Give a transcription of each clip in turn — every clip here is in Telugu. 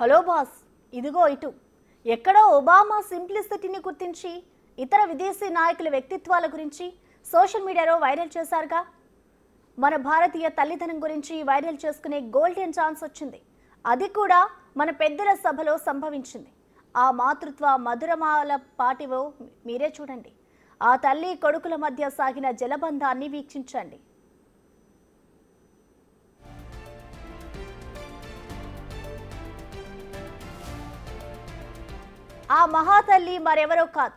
హలో బాస్, ఇదిగో ఇటు. ఎక్కడో ఒబామా సింప్లిసిటీని గుర్తించి ఇతర విదేశీ నాయకుల వ్యక్తిత్వాల గురించి సోషల్ మీడియాలో వైరల్ చేశారుగా. మన భారతీయ తల్లిదనం గురించి వైరల్ చేసుకునే గోల్డెన్ ఛాన్స్ వచ్చింది. అది కూడా మన పెద్దల సభలో సంభవించింది. ఆ మాతృత్వ మధురమాల పాటివో మీరే చూడండి. ఆ తల్లి కొడుకుల మధ్య సాగిన జలబంధాన్ని వీక్షించండి. ఆ మహాతల్లి మరెవరో కాదు,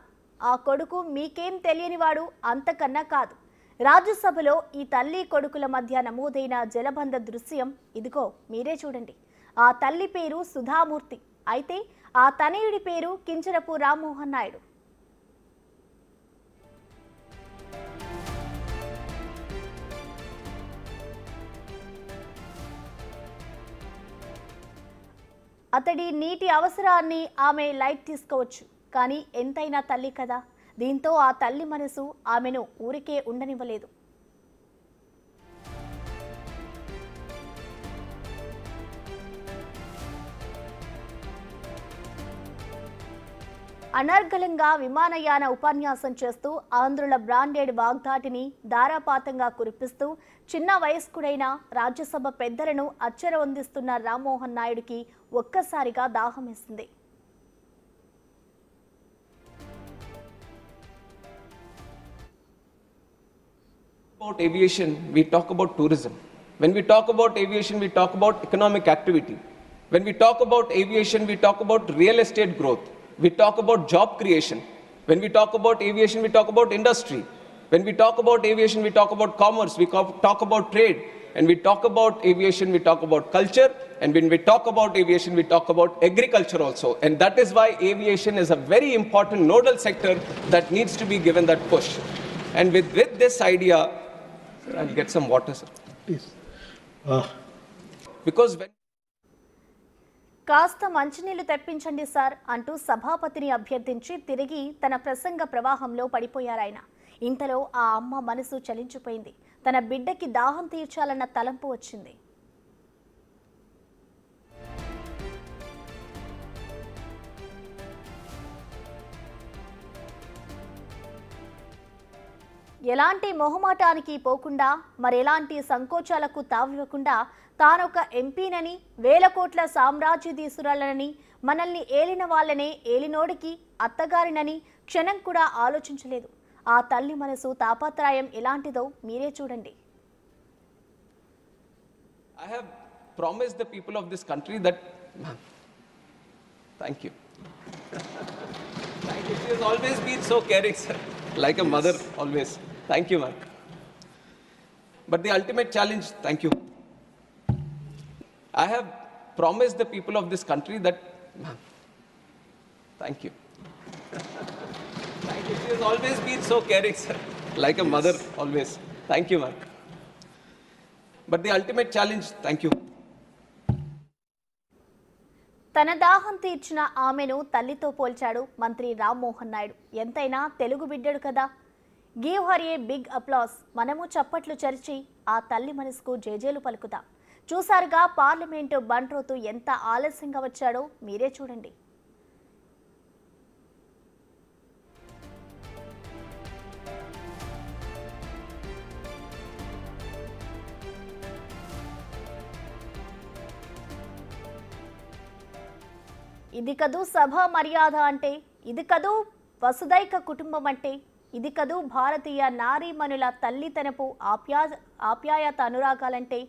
ఆ కొడుకు మీకేం తెలియనివాడు అంతకన్నా కాదు. రాజ్యసభలో ఈ తల్లి కొడుకుల మధ్య నమోదైన జలబంధ దృశ్యం ఇదిగో మీరే చూడండి. ఆ తల్లి పేరు సుధామూర్తి, అయితే ఆ తనయుడి పేరు కింజరపు రామ్మోహన్ నాయుడు. అతడి నీటి అవసరాన్ని ఆమె లైట్ తీసుకోవచ్చు, కానీ ఎంతైనా తల్లి కదా. దీంతో ఆ తల్లి మనసు ఆమెను ఊరికే ఉండనివ్వలేదు. అనర్గళంగా విమానయాన ఉపన్యాసం చేస్తూ ఆంధ్రుల బ్రాండెడ్ వాగ్దాటిని ధారాపాతంగా కురిపిస్తూ చిన్న వయస్కుడైన రాజ్యసభ పెద్దలను అచ్చరవందిస్తున్న రామ్మోహన్ నాయుడికి ఒక్కసారిగా దాహం వేసింది. About aviation, we talk about tourism. When we talk about aviation, we talk about economic activity. When we talk about aviation, we talk about real estate growth. We talk about job creation. When we talk about aviation, we talk about industry. When we talk about aviation, we talk about commerce. We talk about trade. And we talk about aviation, we talk about culture. And when we talk about aviation, we talk about agriculture also. And that is why aviation is a very important nodal sector that needs to be given that push. And with this idea, I'll get some water, sir. Please. Because when కాస్త మంచినీళ్లు తెప్పించండి సార్ అంటూ సభాపతిని అభ్యర్థించి తిరిగి తన ప్రసంగ ప్రవాహంలో పడిపోయారాయన. ఇంతలో ఆ అమ్మ మనసు చలించిపోయింది. తన బిడ్డకి దాహం తీర్చాలన్న తలంపు వచ్చింది. ఎలాంటి మొహమాటానికి పోకుండా, మరెలాంటి సంకోచాలకు తావివ్వకుండా తానొక ఎంపీనని, వేల కోట్ల సామ్రాజ్యధీసురాలనని, మనల్ని ఏలిన వాళ్ళనే ఏలినోడికి అత్తగారినని క్షణం కూడా ఆలోచించలేదు. ఆ తల్లి మనసు తాపత్రయం ఎలాంటిదో మీరే చూడండి. I have promised the people of this country that, ma'am, thank you. Thank you. She has always been so caring, sir. Like a mother, always. Thank you, ma'am. But the ultimate challenge, thank you. I have promised the people of this country that, ma'am, thank you. Thank you. She has always been so caring, sir. Like a mother, always. Thank you, ma'am. But the ultimate challenge, thank you. తన దాహం తీర్చిన ఆమెను తల్లితో పోల్చాడు మంత్రి రామ్మోహన్ నాయుడు. ఎంతైనా తెలుగు బిడ్డడు కదా. Give her a big applause. మనము చప్పట్లు చరిచి ఆ తల్లి మనసుకు జేజేలు పలుకుదాం. చూసారుగా పార్లమెంటు బంట్రోతు ఎంత ఆలస్యంగా వచ్చాడో మీరే చూడండి. ఇది కదూ సభ మర్యాద అంటే, ఇది కదూ వసుదైక కుటుంబం అంటే, ఇది కదూ భారతీయ నారీమణుల తల్లితనపు ఆప్యాయత అనురాగాలంటే.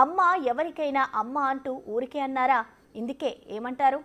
అమ్మ ఎవరికైనా అమ్మ అంటూ ఊరికే అన్నారా? ఇందుకే ఏమంటారు?